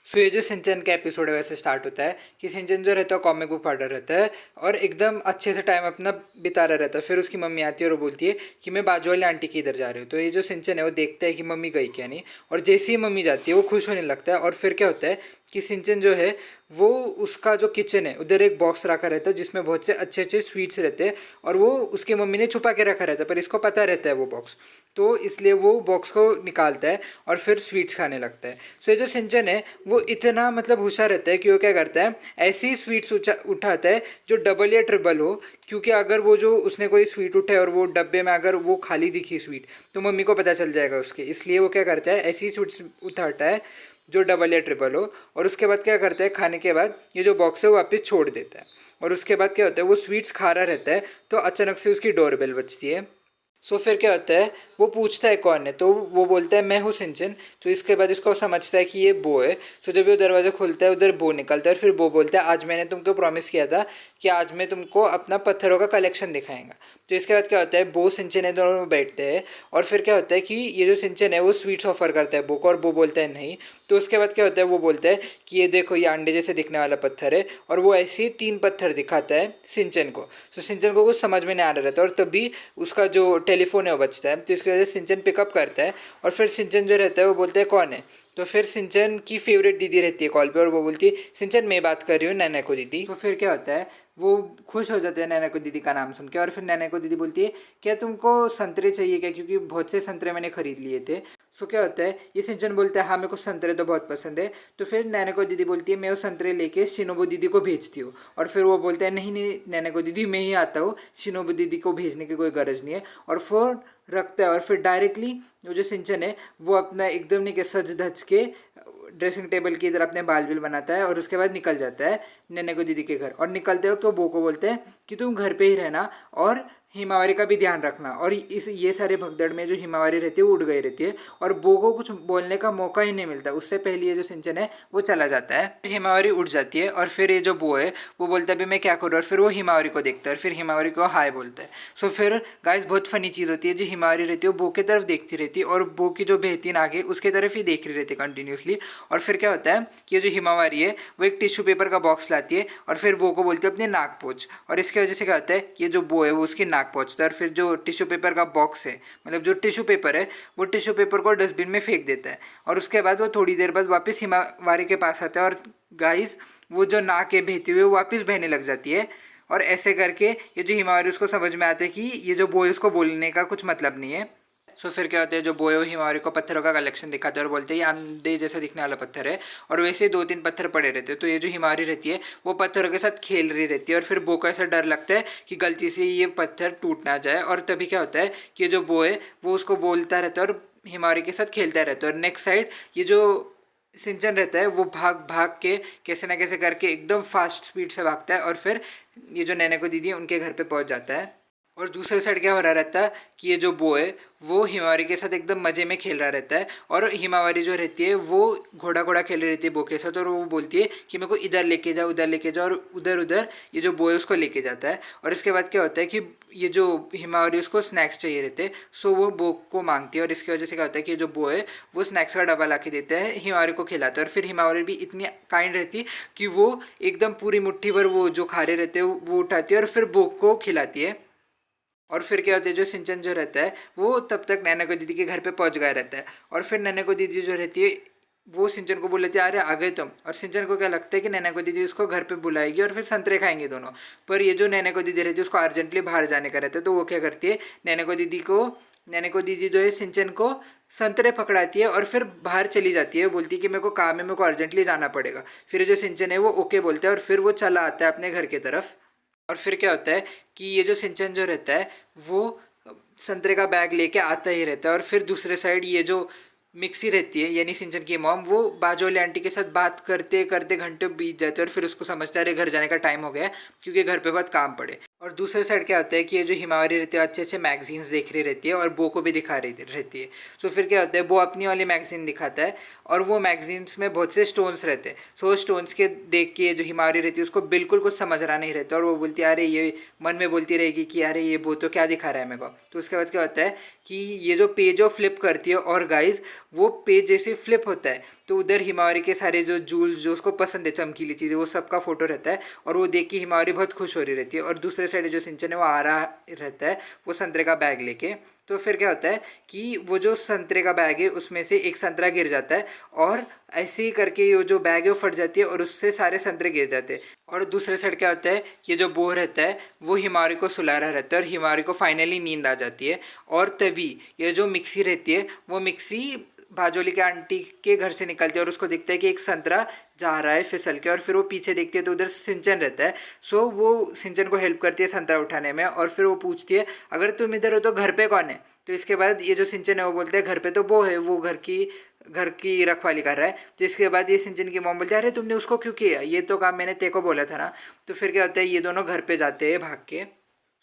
सो ये जो सिंचन का एपिसोड है वैसे स्टार्ट होता है कि सिंचन जो रहता है कॉमिक बुक पढ़ रहा रहता है और एकदम अच्छे से टाइम अपना बिता रहा रहता है। फिर उसकी मम्मी आती है और वो बोलती है कि मैं बाजू वाली आंटी के इधर जा रही हूँ। तो ये जो सिंचन है वो देखता है कि मम्मी गई क्या नहीं, और जैसे ही मम्मी जाती है वो खुश होने लगता है। और फिर क्या होता है कि सिंचन जो है वो उसका जो किचन है उधर एक बॉक्स रखा रहता है जिसमें बहुत से अच्छे अच्छे स्वीट्स रहते हैं, और वो उसकी मम्मी ने छुपा के रखा रहता है पर इसको पता रहता है वो बॉक्स, तो इसलिए वो बॉक्स को निकालता है और फिर स्वीट्स खाने लगता है। सो ये जो सिंचन है वो इतना मतलब होशियार रहता है कि वो क्या करता है, ऐसी स्वीट्स उठाता है जो डबल या ट्रिपल हो। क्योंकि अगर वो जो उसने कोई स्वीट उठाए और वो डब्बे में अगर वो खाली दिखी स्वीट तो मम्मी को पता चल जाएगा उसके, इसलिए वो क्या करता है ऐसी स्वीट्स उठाता है जो डबल या ट्रिपल हो। और उसके बाद क्या करता है, खाने के बाद ये जो बॉक्स है वो वापस छोड़ देता है। और उसके बाद क्या होता है, वो स्वीट्स खा रहा रहता है तो अचानक से उसकी डोरबेल बजती है। सो फिर क्या होता है, वो पूछता है कौन है, तो वो बोलता है मैं हूँ सिंचन। तो इसके बाद इसको समझता है कि ये बो है। सो जब वो दरवाज़ा खुलता है उधर बो निकलता है और फिर बो बोलता है आज मैंने तुमको प्रॉमिस किया था कि आज मैं तुमको अपना पत्थरों का कलेक्शन दिखाएंगा। तो इसके बाद क्या होता है, बो सिंचन है दोनों बैठते हैं। और फिर क्या होता है कि ये जो सिंचन है वो स्वीट्स ऑफर करता है बो को, और बो बोलता है नहीं। तो उसके बाद क्या होता है, वो बोलता है कि ये देखो ये अंडे जैसे दिखने वाला पत्थर है, और वो ऐसे ही 3 पत्थर दिखाता है सिंचन को। तो सिंचन को कुछ समझ में नहीं आ रहा रहता, और तभी उसका जो टेलीफोन है वो बचता है। तो इसकी वजह से सिंचन पिकअप करता है और फिर सिंचन जो रहता है वो बोलता है कौन है। तो फिर सिंचन की फेवरेट दीदी रहती है कॉल पे और वो बोलती है सिंचन मैं बात कर रही हूँ नैना को दीदी। तो फिर क्या होता है, वो खुश हो जाते हैं नैना को दीदी का नाम सुन के। और फिर नैना को दीदी बोलती है क्या तुमको संतरे चाहिए क्या, क्योंकि बहुत से संतरे मैंने खरीद लिए थे। सो क्या होता है, ये सिंचन बोलता है हाँ मेरे को संतरे तो बहुत पसंद है। तो फिर नैना को दीदी बोलती है मैं वो संतरे लेके शिनोबू दीदी को भेजती हूँ। और फिर वो बोलता है नहीं नहीं नैना को दीदी मैं ही आता हूँ, शिनोबू दीदी को भेजने की कोई गरज नहीं है। और फोन रखता है और फिर डायरेक्टली वो जो सिंचन है वो अपना एकदम नहीं के सज धज के ड्रेसिंग टेबल की इधर अपने बाल बिल बनाता है और उसके बाद निकल जाता है नैना को दीदी के घर। और निकलते हो तो बो को बोलते हैं कि तुम घर पे ही रहना और हिमावरी का भी ध्यान रखना। और इस ये सारे भगदड़ में जो हिमावरी रहती है वो उड़ गई रहती है और बो को कुछ बोलने का मौका ही नहीं मिलता। उससे पहले ये जो सिंचन है वो चला जाता है, हिमावरी उड़ जाती है और फिर ये जो बो है वो बोलता है भी मैं क्या करूँ, और फिर वो हिमावरी को देखता है और फिर हिमावरी को हाय बोलता है। सो फिर गाइस बहुत फनी चीज़ होती है, जो हिमावरी रहती है वो बो की तरफ देखती रहती है और बो की जो बेहतीन आगे उसके तरफ ही देख रही रहती है कंटिन्यूसली। और फिर क्या होता है कि ये जो हिमावरी है वो एक टिश्यू पेपर का बॉक्स लाती है और फिर बो को बोलती है अपने नाक पोंछ। और इसकी वजह से क्या होता है, ये जो बो है वो उसकी नाक पोंछता है और फिर जो टिश्यू पेपर का बॉक्स है मतलब जो टिश्यू पेपर है वो टिश्यू पेपर को डस्टबिन में फेंक देता है। और उसके बाद वो थोड़ी देर बाद वापस हिमावरी के पास आता है और गाइस वो जो नाक है बहती हुई वो वापस बहने लग जाती है। और ऐसे करके ये जो हिमावरी उसको समझ में आता है कि ये जो बॉय उसको बोलने का कुछ मतलब नहीं है। सो फिर क्या होता है, जो बॉय हिमावरी को पत्थरों का कलेक्शन दिखाते हैं और बोलते हैं ये अंडे जैसा दिखने वाला पत्थर है, और वैसे 2-3 पत्थर पड़े रहते हैं। तो ये जो हिमावरी रहती है वो पत्थरों के साथ खेल रही रहती है और फिर बो को ऐसा डर लगता है कि गलती से ये पत्थर टूट ना जाए। और तभी क्या होता है कि ये जो बो है वो उसको बोलता रहता है और हिमावरी के साथ खेलता रहता है। और नेक्स्ट साइड ये जो सिंचन रहता है वो भाग भाग के कैसे ना कैसे करके एकदम फास्ट स्पीड से भागता है और फिर ये जो नैना को दीदी है उनके घर पे पहुंच जाता है। और दूसरे साइड क्या हो रहा रहता है कि ये जो बो है वो हिमावरी के साथ एकदम मज़े में खेल रहा रहता है, और हिमावरी जो रहती है वो घोड़ा घोड़ा खेल रही रहती है बो के साथ, और वो बोलती है कि मेरे को इधर लेके जाओ उधर लेके जाओ, और उधर उधर ये जो बो है उसको लेके जाता है। और इसके बाद क्या होता है कि ये जो हिमावरी उसको स्नैक्स चाहिए रहते हैं, सो वो बो को मांगती है और इसकी वजह से क्या होता है कि जो बो है वो स्नैक्स का डब्बा ला के देता है, हिमावरी को खिलाता है। और फिर हिमावरी भी इतनी काइंड रहती है कि वो एकदम पूरी मुट्ठी भर वो जो खा रहे रहते हैं वो उठाती है और फिर बो को खिलाती है। और फिर क्या होता है, जो सिंचन जो रहता है वो तब तक नैना को दीदी के घर पे पहुंच गया रहता है। और फिर नैना को दीदी जो रहती है वो सिंचन को बोल लेती है अरे आ गए तुम। और सिंचन को क्या लगता है कि नैना को दीदी उसको घर पे बुलाएगी और फिर संतरे खाएंगे दोनों। पर ये जो नैना को दीदी रहती है उसको अर्जेंटली बाहर जाने का रहता है, तो वो क्या करती है नैना को दीदी जो है सिंचन को संतरे पकड़ाती है और फिर बाहर चली जाती है, बोलती है कि मेरे को काम है मेरे को अर्जेंटली जाना पड़ेगा। फिर जो सिंचन है वो ओके बोलता है और फिर वो चला आता है अपने घर की तरफ। और फिर क्या होता है कि ये जो सिंचन जो रहता है वो संतरे का बैग लेके आता ही रहता है। और फिर दूसरे साइड ये जो मिक्सी रहती है यानी सिंचन की मॉम वो बाजू वाली आंटी के साथ बात करते करते घंटे बीत जाते हैं और फिर उसको समझता है अरे घर जाने का टाइम हो गया क्योंकि घर पे बहुत काम पड़े। और दूसरे साइड क्या होता है कि ये जो हिमावरी रहती है अच्छे अच्छे मैगजीन्स देख रही रहती है और बो को भी दिखा रही रहती है। सो फिर क्या होता है, वो अपनी वाली मैगजीन दिखाता है और वो मैगजीन्स में बहुत से स्टोन्स रहते हैं। सो स्टोन्स के देख के जो हिमावरी रहती है उसको बिल्कुल कुछ समझ रहा नहीं रहता और वो बोलती है अरे ये मन में बोलती रहेगी कि अरे ये वो तो क्या दिखा रहा है मेरे को। तो उसके बाद क्या होता है कि ये जो पेज वो फ्लिप करती है और गाइज वो पेज जैसे फ्लिप होता है तो उधर हिमावरी के सारे जो जूल्स जो उसको पसंद है चमकीली चीज़ें वो सबका फोटो रहता है और वो देख के हिमावरी बहुत खुश हो रही रहती है। और दूसरे साइड जो सिंचन है वो आ रहा रहता है वो संतरे का बैग लेके। तो फिर क्या होता है कि वो जो संतरे का बैग है उसमें से एक संतरा गिर जाता है और ऐसे ही करके ये जो बैग है वो फट जाती है और उससे सारे संतरे गिर जाते हैं। और दूसरे साइड क्या होता है कि जो बो रहता है वो हिमावरी को सुला रहा रहता है और हिमावरी को फाइनली नींद आ जाती है। और तभी ये जो मिक्सी रहती है वो मिक्सी भाजोली के आंटी के घर से निकलती है और उसको दिखता है कि एक संतरा जा रहा है फिसल के। और फिर वो पीछे देखती है तो उधर सिंचन रहता है। सो वो सिंचन को हेल्प करती है संतरा उठाने में और फिर वो पूछती है अगर तुम इधर हो तो घर पे कौन है। तो इसके बाद ये जो सिंचन है वो बोलते हैं घर पे तो वो है, वो घर की रखवाली कर रहा है। जिसके बाद ये सिंचन की मॉम बोलती है अरे तुमने उसको क्यों किया, ये तो काम मैंने तेको बोला था ना। तो फिर क्या होता है ये दोनों घर पे जाते हैं भाग के।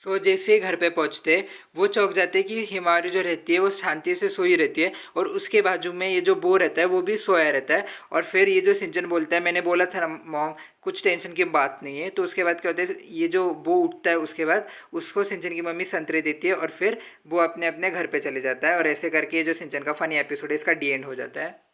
सो जैसे ही घर पे पहुंचते वो चौंक जाते हैं कि हिमावरी जो रहती है वो शांति से सोई रहती है और उसके बाजू में ये जो बो रहता है वो भी सोया रहता है। और फिर ये जो सिंचन बोलता है मैंने बोला था ना मॉम कुछ टेंशन की बात नहीं है। तो उसके बाद क्या होता है ये जो बो उठता है उसके बाद उसको सिंचन की मम्मी संतरे देती है और फिर वो अपने अपने घर पे चले जाता है। और ऐसे करके ये जो सिंचन का फनी एपिसोड है इसका डी एंड हो जाता है।